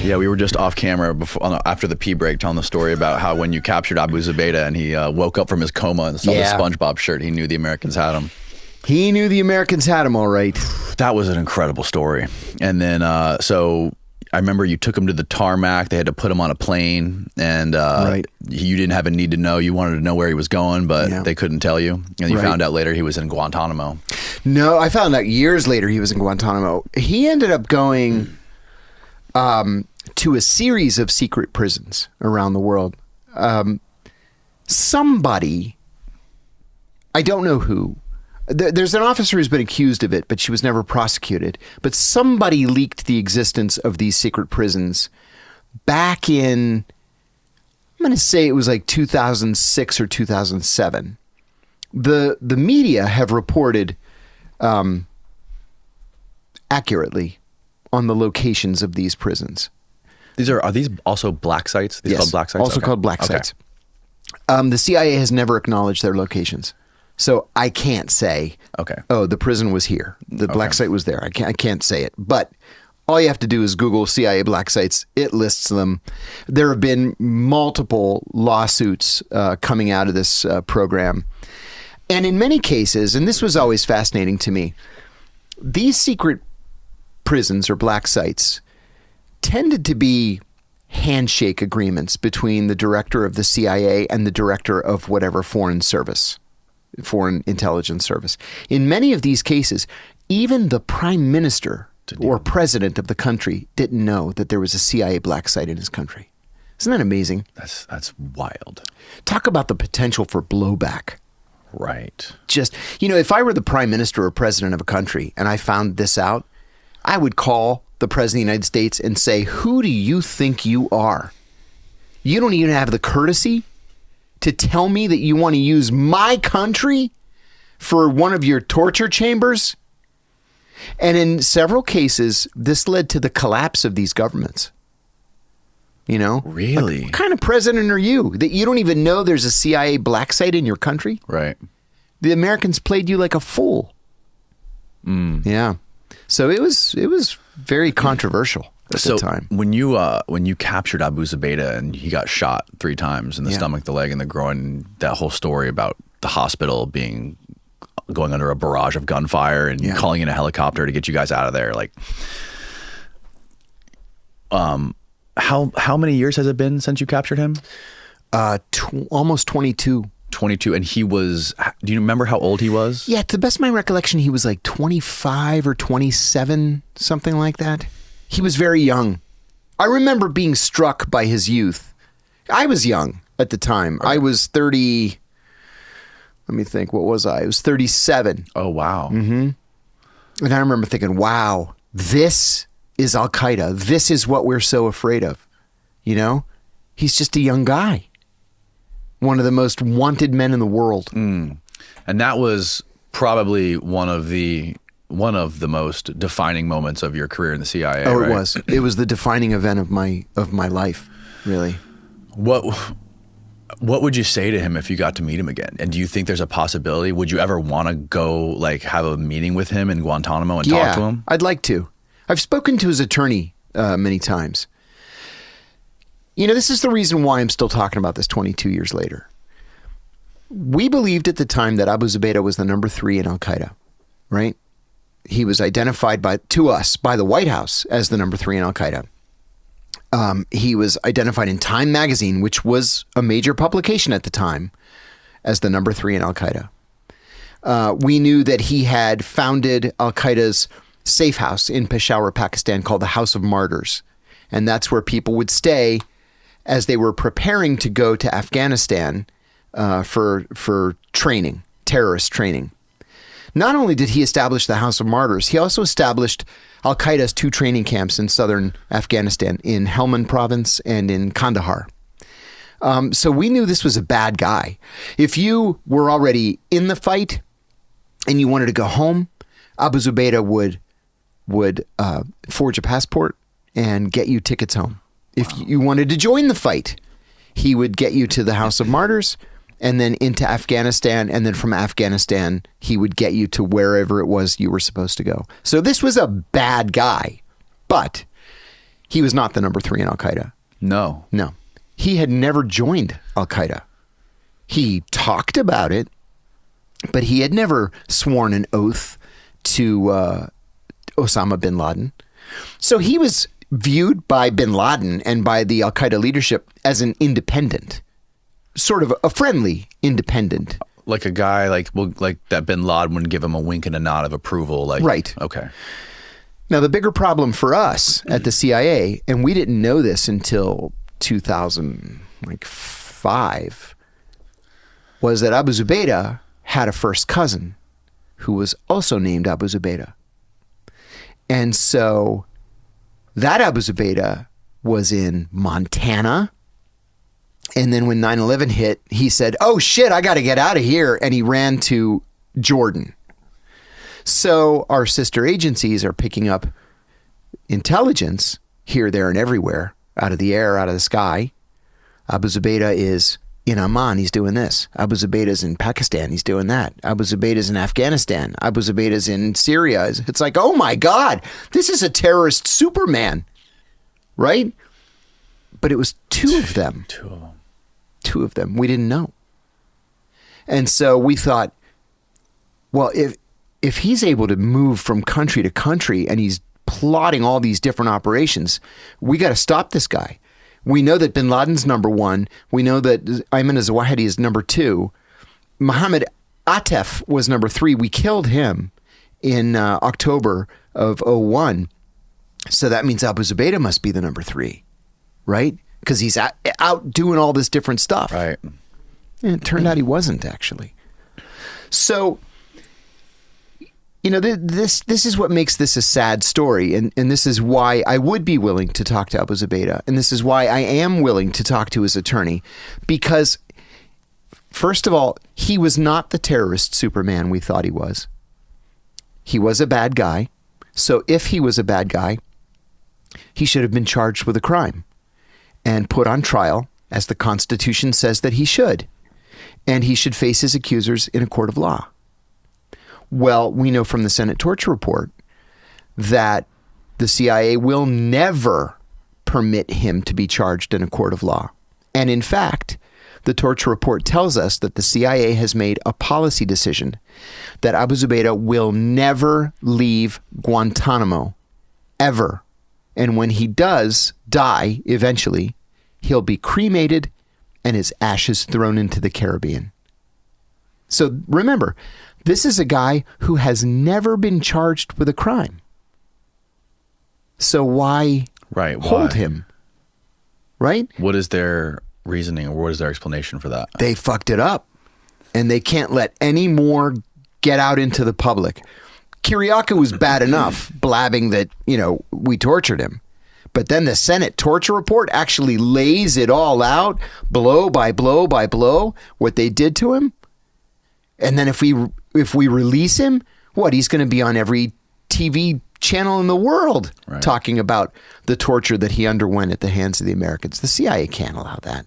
Yeah, we were just off camera after the pee break telling the story about how when you captured Abu Zubaydah and he woke up from his coma and saw the SpongeBob shirt, he knew the Americans had him. He knew the Americans had him all right. That was an incredible story. And then, so I remember you took him to the tarmac. They had to put him on a plane, and you didn't have a need to know. You wanted to know where he was going, but they couldn't tell you. And you found out later he was in Guantanamo. No, I found out years later he was in Guantanamo. He ended up going to a series of secret prisons around the world. Somebody, I don't know who, there's an officer who's been accused of it, but she was never prosecuted. But somebody leaked the existence of these secret prisons back in, I'm going to say it was like 2006 or 2007. The media have reported accurately on the locations of these prisons. Are these also black sites? These called black sites? Also called black sites. The CIA has never acknowledged their locations. So I can't say, oh, the prison was here. The black site was there. I can't say it. But all you have to do is Google CIA black sites. It lists them. There have been multiple lawsuits coming out of this program. And in many cases, and this was always fascinating to me, these secret prisons or black sites tended to be handshake agreements between the director of the CIA and the director of whatever foreign intelligence service. In many of these cases, even the prime minister or president of the country didn't know that there was a CIA black site in his country. Isn't that amazing? That's wild. Talk about the potential for blowback. Right. Just, if I were the prime minister or president of a country and I found this out, I would call the president of the United States and say, who do you think you are? You don't even have the courtesy to tell me that you want to use my country for one of your torture chambers? And in several cases, this led to the collapse of these governments. Really? Like, what kind of president are you that you don't even know there's a CIA black site in your country? Right. The Americans played you like a fool. Yeah. So it was very controversial at the time. When you captured Abu Zubaydah and he got shot 3 times in the stomach, the leg, and the groin, that whole story about the hospital going under a barrage of gunfire and calling in a helicopter to get you guys out of there, like, how many years has it been since you captured him? Almost 22. 22, and he was, do you remember how old he was? Yeah, to the best of my recollection, he was like 25 or 27, something like that. He was very young. I remember being struck by his youth. I was young at the time. I was 30, let me think, what was I? I was 37. Oh, wow. Mm-hmm. And I remember thinking, wow, this is Al-Qaeda. This is what we're so afraid of. He's just a young guy. One of the most wanted men in the world. And that was probably one of the most defining moments of your career in the CIA. Oh, right? It was. It was the defining event of my life, really. What would you say to him if you got to meet him again? And do you think there's a possibility? Would you ever want to go have a meeting with him in Guantanamo and talk to him? I'd like to. I've spoken to his attorney many times. This is the reason why I'm still talking about this 22 years later. We believed at the time that Abu Zubaydah was the number 3 in Al-Qaeda, right? He was identified to us by the White House as the number 3 in Al-Qaeda. He was identified in Time magazine, which was a major publication at the time, as the number 3 in Al-Qaeda. We knew that he had founded Al-Qaeda's safe house in Peshawar, Pakistan, called the House of Martyrs. And that's where people would stay as they were preparing to go to Afghanistan for training, terrorist training. Not only did he establish the House of Martyrs, he also established Al-Qaeda's 2 training camps in southern Afghanistan, in Helmand province and in Kandahar. So we knew this was a bad guy. If you were already in the fight and you wanted to go home, Abu Zubaydah would forge a passport and get you tickets home. If you wanted to join the fight, he would get you to the House of Martyrs and then into Afghanistan. And then from Afghanistan, he would get you to wherever it was you were supposed to go. So this was a bad guy, but he was not the number 3 in Al-Qaeda. No. No. He had never joined Al-Qaeda. He talked about it, but he had never sworn an oath to Osama bin Laden. So he was viewed by bin Laden and by the Al-Qaeda leadership as an independent, sort of a friendly independent. Like a guy like that bin Laden would give him a wink and a nod of approval. Like, right. Okay. Now, the bigger problem for us at the CIA, and we didn't know this until 2005, was that Abu Zubaydah had a first cousin who was also named Abu Zubaydah. And so that Abu Zubaydah was in Montana. And then when 9/11 hit, he said, oh shit, I got to get out of here. And he ran to Jordan. So our sister agencies are picking up intelligence here, there, and everywhere, out of the air, out of the sky. Abu Zubaydah is in Amman, he's doing this. Abu Zubaydah's in Pakistan, he's doing that. Abu Zubaydah's in Afghanistan. Abu Zubaydah's in Syria. It's like, oh my God, this is a terrorist Superman, right? But it was two of them. Two of them. We didn't know. And so we thought, well, if he's able to move from country to country and he's plotting all these different operations, we got to stop this guy. We know that bin Laden's number 1. We know that Ayman al-Zawahiri is number 2. Mohammed Atef was number 3. We killed him in October of 2001. So that means Abu Zubaydah must be the number 3, right? Because he's out doing all this different stuff. Right. And it turned out he wasn't, actually. So, you know, this is what makes this a sad story. And this is why I would be willing to talk to Abu Zubaydah. And this is why I am willing to talk to his attorney. Because, first of all, he was not the terrorist Superman we thought he was. He was a bad guy. So if he was a bad guy, he should have been charged with a crime and put on trial, as the Constitution says that he should. And he should face his accusers in a court of law. Well, we know from the Senate torture report that the CIA will never permit him to be charged in a court of law. And in fact, the torture report tells us that the CIA has made a policy decision that Abu Zubaydah will never leave Guantanamo, ever. And when he does die, eventually, he'll be cremated and his ashes thrown into the Caribbean. So remember, this is a guy who has never been charged with a crime. So why hold him? Right? What is their reasoning, or what is their explanation for that? They fucked it up, and they can't let any more get out into the public. Kiriakou was bad enough blabbing that, you know, we tortured him. But then the Senate torture report actually lays it all out, blow by blow by blow, what they did to him. And then if we release him, what, he's going to be on every TV channel in the world talking about the torture that he underwent at the hands of the Americans. The CIA can't allow that.